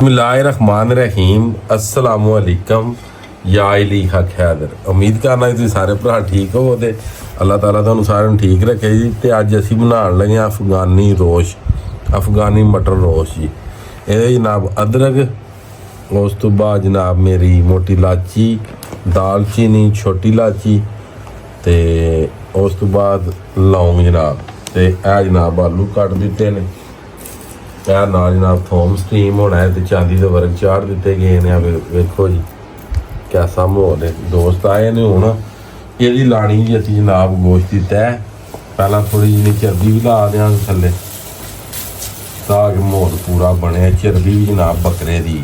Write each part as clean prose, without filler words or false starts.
बिस्मिल्लाहिर्रहमानिर्रहीम अस्सलामुअलैकुम या अली हक हैदर। उम्मीद करना कि तुसीं सारे भरा ठीक हो ते अल्लाह ताला तुहानूं सारिਆਂ ਨੂੰ ठीक रखे जी। ते अज असीं बनाउण लगे अफगानी रोश, अफगानी मटर रोश जी। ਇਹਦੇ जनाब अदरक, उस तो बाद जनाब मेरी मोटी इलाची, दालचीनी, छोटी इलाची ते उस तो बाद लौंग जनाब। ते ਇਹ जनाब आलू कट दिते ने, ਇਹ ਨਾਲ जनाब थोम स्टीम होना है तो चांदी के वर्ग चाढ़ दिते गए ने। वेखो जी कैसा माहौल है। दोस्त आए ने हुण ਇਹਦੀ लानी जी असीं जनाब गोश्त की तय पहला थोड़ी जी चर्बी भी ला देंगे थल्ले ताकि माहौल पूरा बने। चर्बी भी जनाब बकरे दी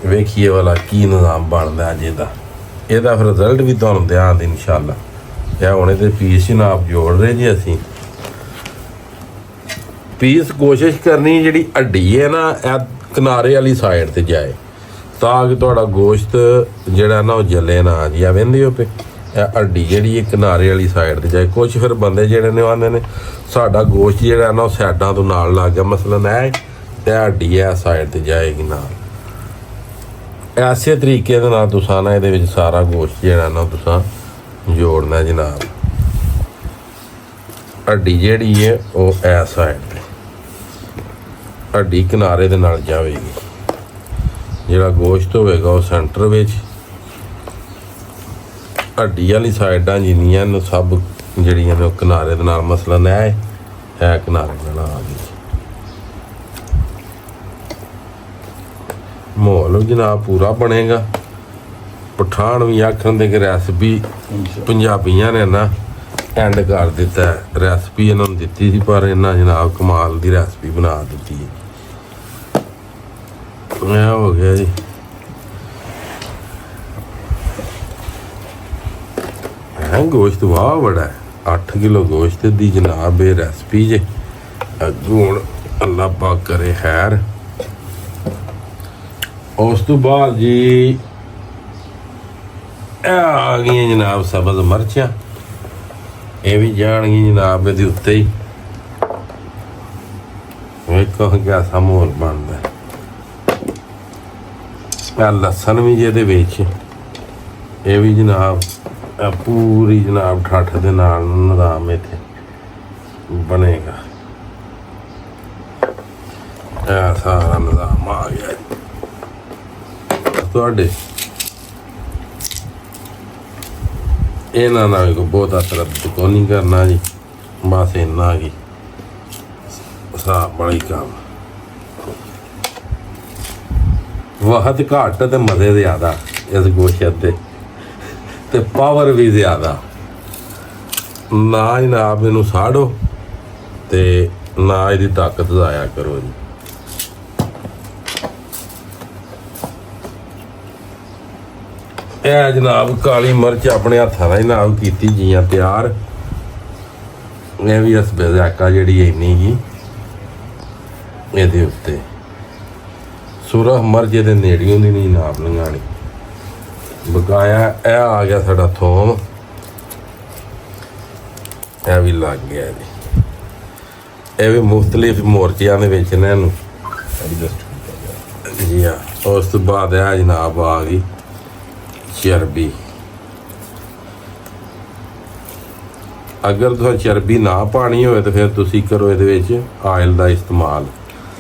वेखिए वाला की निज़ाम बनता अज ਇਹਦਾ ਫਿਰ ਰਿਜ਼ਲਟ ਵੀ ਤੁਹਾਨੂੰ ਦਿਆਂਗੇ ਇਨਸ਼ਾਅੱਲਾ। ਇਹ ਹੁਣ ਇਹਦੇ ਪੀਸ ਜਨਾਬ ਜੋੜ ਰਹੇ ਜੀ ਅਸੀਂ। ਪੀਸ ਕੋਸ਼ਿਸ਼ ਕਰਨੀ ਜਿਹੜੀ ਹੱਡੀ ਹੈ ਨਾ ਇਹ ਕਿਨਾਰੇ ਵਾਲੀ ਸਾਈਡ ਤੇ ਜਾਏ ਤਾਂ ਕਿ ਤੁਹਾਡਾ ਗੋਸ਼ਤ ਜਿਹੜਾ ਨਾ ਉਹ ਜਲੇ ਨਾ ਜੀ। ਆ ਵਹਿੰਦੇ ਹੋ ਪਏ ਇਹ ਹੱਡੀ ਜਿਹੜੀ ਇਹ ਕਿਨਾਰੇ ਵਾਲੀ ਸਾਈਡ ਤੇ ਜਾਏ। ਕੁਛ ਫਿਰ ਬੰਦੇ ਜਿਹੜੇ ਨੇ ਆਉਂਦੇ ਨੇ ਸਾਡਾ ਗੋਸ਼ਤ ਜਿਹੜਾ ਨਾ ਉਹ ਸਾਈਡਾਂ ਤੋਂ ਨਾਲ ਲੱਗ ਗਿਆ, ਮਸਲਨ ਇਹ ਤੇ ਹੱਡੀ ਇਹ ਸਾਈਡ ਤੇ ਜਾਏਗੀ ਨਾਲ। ऐसे तरीके दे नाल तुसां ना इहदे विच सारा गोश्त जिहड़ा ना तुसां जोड़ना जनाब। हड्डी जिहड़ी है ओह इस साइड ते हड्डी किनारे दे नाल जावेगी, जिहड़ा गोश्त होवेगा ओह सेंटर विच। हड्डी वाली साइडां जिन्नियां ने सब जिहड़ियां ने किनारे दे नाल, मसलन है किनारे नाल आ गई। माहौल जनाब पूरा बनेगा। पठान भी आखन दे कि रैसपी पंजाबियां ने ना एंड कर दिता है। रैसपी इन्होंने दिती सी पर इन्होंने जनाब कमाल की रैसपी बना दी है। हो गया जी है गोश्त वाह बड़ा है। 8 किलो गोश्त दी जनाब ये रैसपी जे। अगू हुण अल्लाह पाक करे खैर। उस तो बाद जी आ गई जनाब सब्ज मिर्चां, ये भी जाएगी जनाब ये उत्ते ही। वेखो कैसा माहौल बनता है। लसन भी ये ये भी जनाब पूरी जनाब ठठ दे नाल निज़ाम इत्थे बनेगा। सारा निज़ाम आ गया ਤੁਹਾਡੇ। ਇਹਨਾਂ ਨਾਲ ਕੋਈ ਬਹੁਤਾ ਤਰੱਦਦ ਕੋ ਨਹੀਂ ਕਰਨਾ ਜੀ, ਬਸ ਇੰਨਾ ਕੀ ਹਿਸਾਬ ਵਾਲੀ ਕੰਮ। ਵਕਤ ਘੱਟ ਤੇ ਮਜ਼ੇ ਜ਼ਿਆਦਾ ਇਸ ਗੋਸ਼ਤ ਦੇ ਤੇ ਪਾਵਰ ਵੀ ਜ਼ਿਆਦਾ। ਨਾ ਜਨਾਬ ਇਹਨੂੰ ਸਾੜੋ ਤੇ ਨਾ ਇਹਦੀ ਤਾਕਤ ਜ਼ਾਇਆ ਕਰੋ ਜੀ। ਇਹ ਜਨਾਬ ਕਾਲੀ ਮਿਰਚ ਆਪਣੇ ਹੱਥਾਂ ਨਾਲ ਜਨਾਬ ਕੀਤੀ ਜੀਆਂ ਤਿਆਰ। ਇਹ ਵੀ ਇਸ ਬਜ਼ਾਕਾ ਜਿਹੜੀ ਇੰਨੀ ਗੀ ਇਹਦੇ ਉੱਤੇ ਸੁਰਖ ਮਿਰਚ ਇਹਦੇ ਨੇੜਿਓਂ ਦੀ ਨਹੀਂ ਨਾਪ ਲੰਘਾਣੀ। ਬਕਾਇਆ ਇਹ ਆ ਗਿਆ ਸਾਡਾ ਥੋਮ, ਇਹ ਵੀ ਲੱਗ ਗਿਆ ਜੀ। ਇਹ ਵੀ ਮੁਖਤਲਿਫ ਮੋਰਚਿਆਂ ਦੇ ਵਿੱਚ ਨੇ ਇਹਨੂੰ ਜੀ। ਹਾਂ ਉਸ ਤੋਂ ਬਾਅਦ ਇਹ ਜਨਾਬ ਆ ਗਈ चर्बी। अगर तुम चर्बी ना पानी हो तो फिर तुसी करो ये आयल का इस्तेमाल।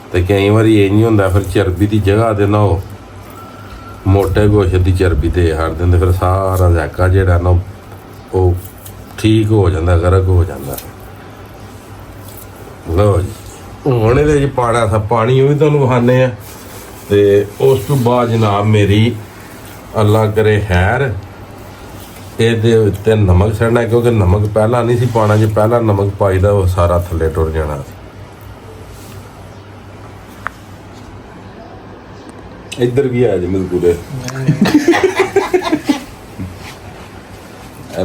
तो कई बार ये नहीं होंगे फिर चर्बी की जगह ते ना हो मोटे गोश्त की चर्बी ते हट देंगे, फिर सारा ज़ायका जिहड़ा ना वो ठीक हो जाता, गरक हो जाता। लो जी हुण इहदे विच पाना था पानी, वो भी तुहानूं विखाने आ। ते उस तो बाद जनाब मेरी अल्लाह करे खैर ये उत्ते नमक छड़ना, क्योंकि नमक पहला नहीं सी पाना। जो पहला नमक पाईदा वो सारा थल्ले टुर जाना। इधर भी आया जी मजबूरे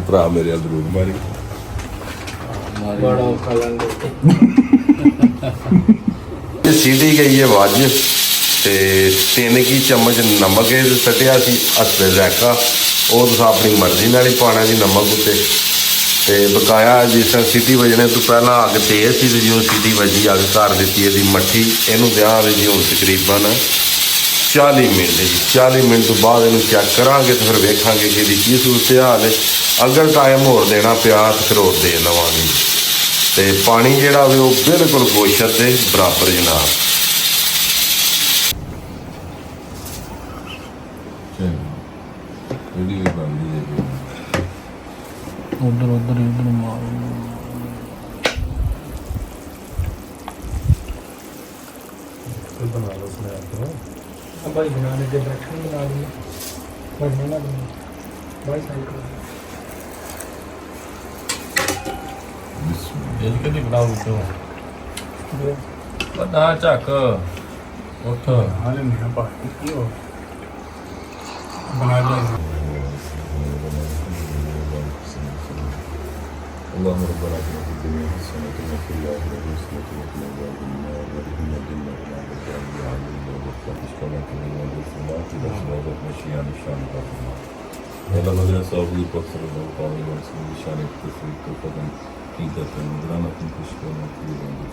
भरा मेरे जरूर मारी सीढ़ी गई है वाज ते 3 की चम्मच नमक सटिया सी हसबे ज़ायका। ਉਹ ਤੁਸੀਂ ਆਪਣੀ ਮਰਜ਼ੀ ਨਾਲ ਹੀ ਪਾਣਾ ਜੀ ਨਮਕ ਉੱਤੇ। ਤੇ ਬਕਾਇਆ ਜਿਸ ਤਰ੍ਹਾਂ ਸੀਟੀ ਵੱਜਣੇ ਤੋਂ ਪਹਿਲਾਂ ਅੱਗ ਤੇਜ਼ ਸੀ ਤੇ ਜਦੋਂ ਸੀਟੀ ਵੱਜੀ ਅੱਗ ਕਰ ਦਿੱਤੀ ਇਹਦੀ ਮੱਠੀ। ਇਹਨੂੰ ਦਿਆਂਗੇ ਜੀ ਹੁਣ ਤਕਰੀਬਨ 40 ਮਿੰਟ ਜੀ। 40 ਮਿੰਟ ਤੋਂ ਬਾਅਦ ਇਹਨੂੰ ਚੈੱਕ ਕਰਾਂਗੇ ਤੇ ਫਿਰ ਵੇਖਾਂਗੇ ਕਿ ਇਹਦੀ ਕੀ ਸੂਰਤ ਹਾਲ ਹੈ। ਅਗਰ ਟਾਈਮ ਹੋਰ ਦੇਣਾ ਪਿਆ ਤਾਂ ਫਿਰ ਹੋਰ ਦੇ ਲਵਾਂਗੇ। ਤੇ ਪਾਣੀ ਜਿਹੜਾ ਵੇ ਉਹ ਬਿਲਕੁਲ ਗੋਸ਼ਤ ਦੇ ਬਰਾਬਰ ਜਨਾਬ। ਉਧਰ ਮਾਰੋ ਬਣਾ ਲਓ ਸਨੈਪ ਭਾਈ ਬਣਾ ਦੇ ਬੈਠਣ ਬਣਾ ਦੇ ਭਾਈ ਨਾ ਭਾਈ ਸਾਈਕਲ ਇਹ ਕਿਹਦੀ ਬਣਾਉ ਤੂੰ ਵੱਡਾ ਝੱਕ ਉੱਠ ਹਾਲੇ ਨਹੀਂ ਪਾ ਕੀ ਹੋ ਬਣਾ ਲਿਆ اللهم ربنا اتنا في الدنيا حسنة وفي الآخرة حسنة وقنا عذاب النار وادخلنا الجنة مع الأبرار بعد الموت والصلاة والسلام على صراط مشيان الشام الله ولا بدر صاحب البصر والقول والسلام شان التسليم قدم قيدة مدرنا كنت تشكرنا في الجنة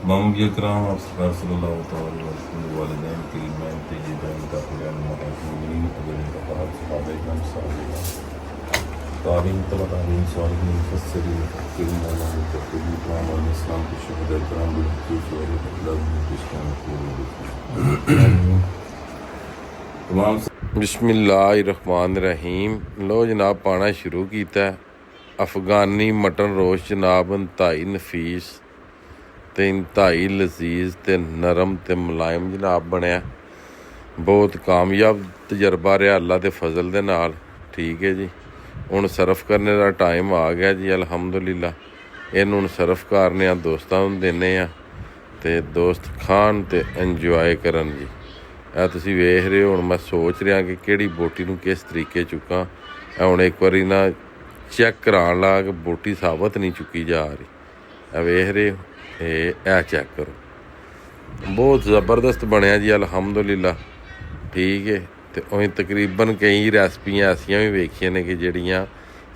مام الكرام صلى الله عليه وسلم والدين كريمان طيبين داخلين المؤمنين قبلين فقط صحابة كرام صالحين تعلیم طلب تعلیم صالحین مفسرین مفکرین علماء متقین اقوام الاسلام کے شہداء کرام بالخصوص تمام ਬਿਸਮਿਲ੍ਲਾਹਿਰਰਹਿਮਾਨਿਰਰਹੀਮ। ਲੋ ਜਨਾਬ ਪਾਣਾ ਸ਼ੁਰੂ ਕੀਤਾ। ਅਫਗਾਨੀ ਮਟਨ ਰੋਸ਼ ਜਨਾਬ ਇੰਤਹਾਈ ਨਫੀਸ ਤੇ ਇੰਤਹਾਈ ਲਜ਼ੀਜ਼ ਤੇ ਨਰਮ ਤੇ ਮੁਲਾਇਮ ਜਨਾਬ ਬਣਿਆ। ਬਹੁਤ ਕਾਮਯਾਬ ਤਜਰਬਾ ਰਿਹਾ ਅੱਲਾ ਦੇ ਫਜ਼ਲ ਦੇ ਨਾਲ। ਠੀਕ ਹੈ ਜੀ। ਹੁਣ ਸਰਫ ਕਰਨੇ ਦਾ ਟਾਈਮ ਆ ਗਿਆ ਜੀ। ਅਲਹਮਦੁਲਿਲਾ ਇਹਨੂੰ ਹੁਣ ਸਰਫ ਕਰਨੇ ਆ, ਦੋਸਤਾਂ ਨੂੰ ਦਿੰਦੇ ਆ ਤੇ ਦੋਸਤ ਖਾਣ ਤੇ ਇੰਜੋਏ ਕਰਨ ਜੀ। ਇਹ ਤੁਸੀਂ ਵੇਖ ਰਹੇ ਹੋ। ਹੁਣ ਮੈਂ ਸੋਚ ਰਿਹਾ ਕਿ ਕਿਹੜੀ ਬੋਟੀ ਨੂੰ ਕਿਸ ਤਰੀਕੇ ਚੁੱਕਾਂ। ਇਹ ਹੁਣ ਇੱਕ ਵਾਰੀ ਨਾ ਚੈੱਕ ਕਰਾਉਣ ਲਾ ਕਿ ਬੋਟੀ ਸਾਬਤ ਨਹੀਂ ਚੁੱਕੀ ਜਾ ਰਹੀ। ਇਹ ਵੇਖ ਰਹੇ ਹੋ, ਇਹ ਚੈੱਕ ਕਰੋ। ਬਹੁਤ ਜ਼ਬਰਦਸਤ ਬਣਿਆ ਜੀ ਅਲਹਮਦੁਲਿਲਾ। ਠੀਕ ਹੈ। ਤੇ ਉਹੀ ਤਕਰੀਬਨ ਕਈ ਰੈਸਪੀਆਂ ਐਸੀਆਂ ਵੀ ਵੇਖੀਆਂ ਨੇ ਕਿ ਜਿਹੜੀਆਂ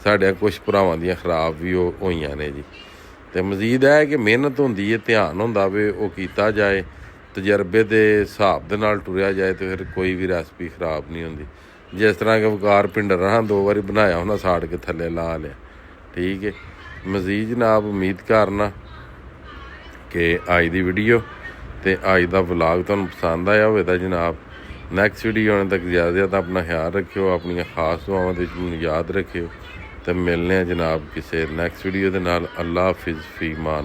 ਸਾਡੇ ਕੁਛ ਭਰਾਵਾਂ ਦੀਆਂ ਖਰਾਬ ਵੀ ਹੋਈਆਂ ਨੇ ਜੀ। ਤੇ ਮਜ਼ੀਦ ਇਹ ਹੈ ਕਿ ਮਿਹਨਤ ਹੁੰਦੀ ਹੈ, ਧਿਆਨ ਹੁੰਦਾ ਵੇ, ਉਹ ਕੀਤਾ ਜਾਏ, ਤਜਰਬੇ ਦੇ ਹਿਸਾਬ ਦੇ ਨਾਲ ਟੁਰਿਆ ਜਾਏ ਤੇ ਫਿਰ ਕੋਈ ਵੀ ਰੈਸਪੀ ਖਰਾਬ ਨਹੀਂ ਹੁੰਦੀ। ਜਿਸ ਤਰ੍ਹਾਂ ਕਿ ਵਕਾਰ ਭਿੰਡਰਾਂ 2 ਵਾਰੀ ਬਣਾਇਆ ਉਹਨਾਂ ਸਾੜ ਕੇ ਥੱਲੇ ਲਾ ਲਿਆ। ਠੀਕ ਹੈ। ਮਜ਼ੀਦ ਜਨਾਬ ਉਮੀਦ ਕਰਨਾ ਕਿ ਅੱਜ ਦੀ ਵੀਡੀਓ ਤੇ ਅੱਜ ਦਾ ਵਲਾਗ ਤੁਹਾਨੂੰ ਪਸੰਦ ਆਇਆ ਹੋਵੇ ਤਾਂ ਜਨਾਬ ਨੈਕਸਟ ਵੀਡੀਓ ਆਉਣ ਤੱਕ ਜ਼ਿਆਦਾ ਆਪਣਾ ਖਿਆਲ ਰੱਖਿਓ। ਆਪਣੀਆਂ ਖਾਸ ਦੁਆਵਾਂ ਦੇ ਵਿੱਚ ਮੈਨੂੰ ਯਾਦ ਰੱਖਿਓ ਤੇ ਮਿਲਨੇ ਆ ਜਨਾਬ ਕਿਸੇ ਨੈਕਸਟ ਵੀਡੀਓ ਦੇ ਨਾਲ। ਅੱਲਾ ਹਾਫਿਜ਼ ਫੀ ਮਾਨ।